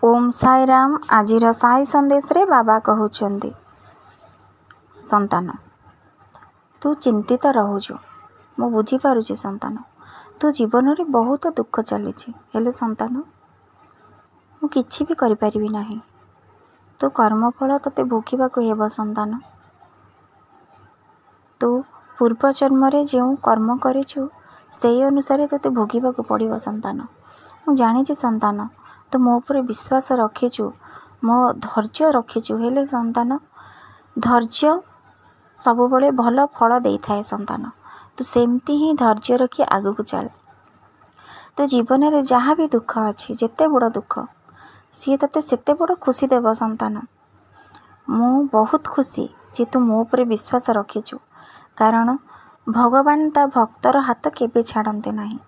ओम साई राम। आज साई संदेश रे बाबा कहउछंदी, संतान तू चिंतित रहुछु, मु बुझी पारुछि संतान, तू जीवन रे बहुत दुख चली हेले संतान मु किछि भी करि परिबि नाही। तो कर्मफल तते भोगिबा को हेबो संतान। तू पूर्व जन्म रे जेउ कर्म करिछु सेई अनुसार तते भोगिबा को पड़िबो संतान। मु जानिछि संतान तो मो ऊपर विश्वास रखिछु, मो धैर्य रखिछु, हेले संतान धैर्य सब बड़े भल फल दे थाए संतान। तू सेमती ही धैर्य रखी आगु को चल। तो जीवन रे जहाँ भी दुख अच्छी, जेते बड़ दुख सी तते सेते बड़ खुशी देव संतान। मु बहुत खुशी जे तू मो ऊपर विश्वास रखिछु, कारण भगवान ता भक्तर हाथ केबे छाड़ते नहीं।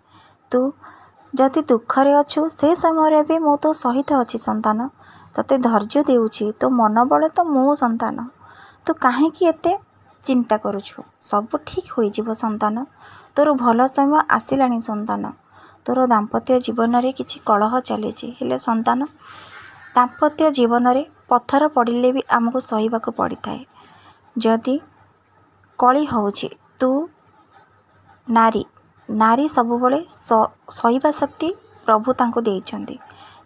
तू जदि दुखरे अच्छु से समय भी मो तो सहित अच्छी संतान, तते धैर्य देउछि, तो मन बल तो मो संतान। तू काहे कि एते चिंता करुछु, सब ठीक हो जिवो संतान। तोर भल समय आसिलानी संतान। तोर दाम्पत्य जीवन रे किछि कलह चली हेले संतान, दाम्पत्य जीवन रे पत्थर पड़िले भी आमको सहिबाको पड़ी थाए। जदि कली होउछि, तू नारी नारी सबुबले सहिबा शक्ति प्रभु तांको देइछंती।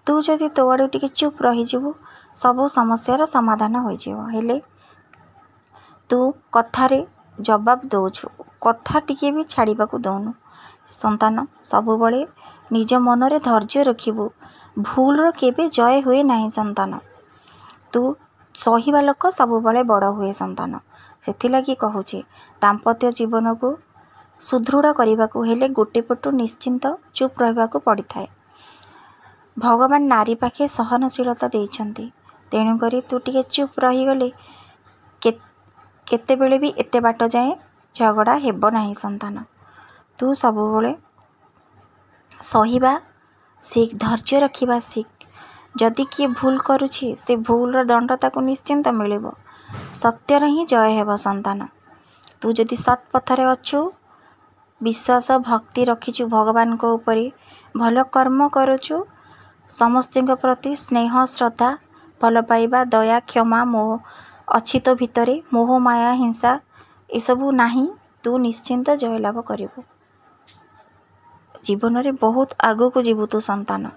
तू जदि तो आडू टिके चुप रही जीवु, सब समस्यार समाधान हो जिवो। हेले तू कथारे जवाब दउछु, कथा टिके भी छाड़ीबाकू दउनु संतान। सबुबले निज मन रे धैर्य रखिबु, भूल रो केबे जय हुए नाही संतान। तू सहिबा लोक सबुबले बड़ हुए संतान। सेथि लागि कहूछि, दाम्पत्य जीवन को सुदृढ़ करने हेले गोटे पटु निश्चिंत चुप रहिबाकू पड़ी थाए। भगवान नारी पाखे सहनशीलता देइछंती, तेणु करी तू टिके चुप रही गले केतेबेले भी एते बाट जाए झगड़ा हेबो नाही संतान। तू सबुबले सहिबा सीख, धैर्य रखिबा सीख। जदि किए भूल करुछि से भूल रो दंड ताको निश्चिंत मिलिबो। सत्य रे ही जय हेबो संतान। तू जदि सत पथरे अछु, विश्वास भक्ति रखिछु भगवान को ऊपर, भल कर्म करुछु, समस्त प्रति स्नेह श्रद्धा भल पाइबा दया क्षमा मोह अच्छी तो भितरे, मोह माया हिंसा ये सबू नाही। तू निश्चिंत जय लाभ करिबु। जीवन रे बहुत आगो को जीवु तू संतान।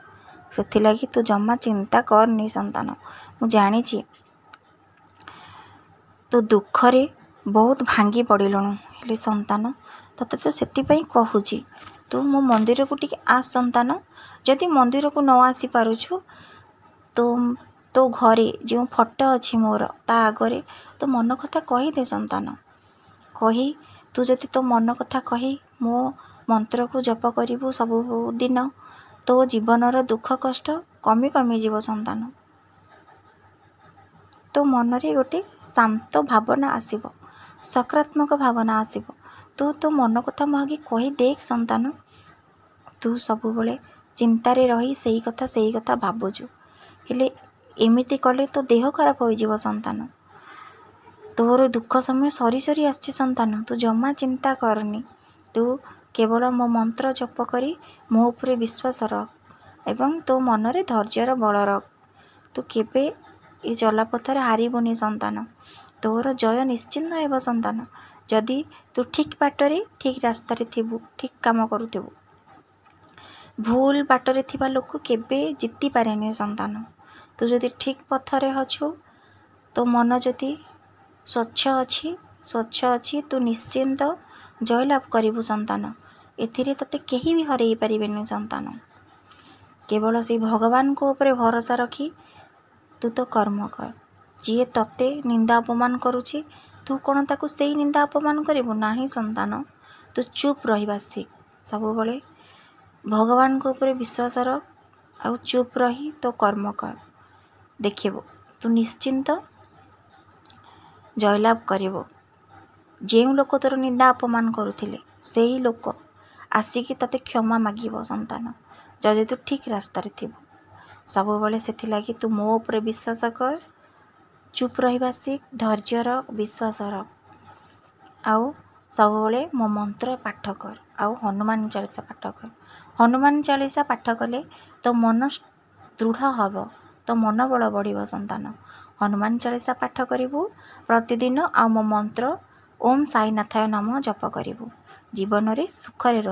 सेथि लागि तू जम्मा चिंता करनी संतान। मु जानिछि तू दुख रे बहुत भांगी पड़िलनु, हेले संतान तते तो सेति पई कहूछि, तू मो मंदिर को टिके आस संतान। जदि मंदिर को न आसी पारुछु, तो घरे जो फोटो अछि मोर ता आगरे तो मन कथा कही दे संतान। कही तू जदि तो मन कथा कही मो मंत्र को जप करिबु सब दिन, तो जीवन रो दुख कष्ट कमी कमी जीव संतान। तो मन रे गोटे शांत भावना आसीबो, सकारात्मक भावना आसीबो। तू तो मन कथा मागी कही देख संतान। तू सबुबले चिंतारे रही सही कथा भाबुछु, हेले एमिति कले तो देह खराब हो जीव संतान। तोर दुख समय सरी सरी आछि संतान। तू जम्मा चिंता करनी। तू केवल मो मंत्र जप करी मो ऊपर विश्वास रख एवं तो मन रे धैर्यर बल रख। तू केबे ए जलापथरे हारिबुनी संतान। तोर जय निश्चिंत हेब संतान। जदि तू ठीक बाटरे ठीक रास्तारे थिबु, ठीक काम करुथिबु। भूल बाटरे थिबा लोक केबे जिति पारेनी संतान। तू जदि ठीक पथरे अछु, तो मन जदि स्वच्छ अछि तू निश्चिंत जयलाभ करिबु संतान। एथिरे तते केही भी हरई पारिबेनी संतान। केवल से भगवान को ऊपर भरोसा रखी तू तो कर्म कर। जी तते निंदा अपमान करुछि, तू कौन ताकू सेई निंदा अपमान करिबु नाही संतान। तू चुप रहिबा सीख। सबुबले भगवान को ऊपर विश्वास रख, आउ चुप रही तो कर्म कर। देखिबो तू निश्चिंत जयलाभ करिबो। जेउ लोक तोर निंदा अपमान करुथिले सेही लोक आसिकी तते क्षमा मागिबो संतान, जदि तू ठीक रास्ता रे थिबु। सबुबले सेथि लागि तू मो ऊपर विश्वास कर, चुप रहिबा सीख, धैर्य रख, विश्वास रख, आउ सबुबले मो मंत्र पाठ कर, आउ हनुमान चालीसा पाठ कर। हनुमान चालीसा पाठ कले तो मन दृढ़ हब, तो मनोबल बढ़िबो संतान। हनुमान चालीसा पाठ करिबु प्रतिदिन आ मो मंत्र ओम साईनाथाय नाम जप करिबु। जीवन रे सुख रे रहि।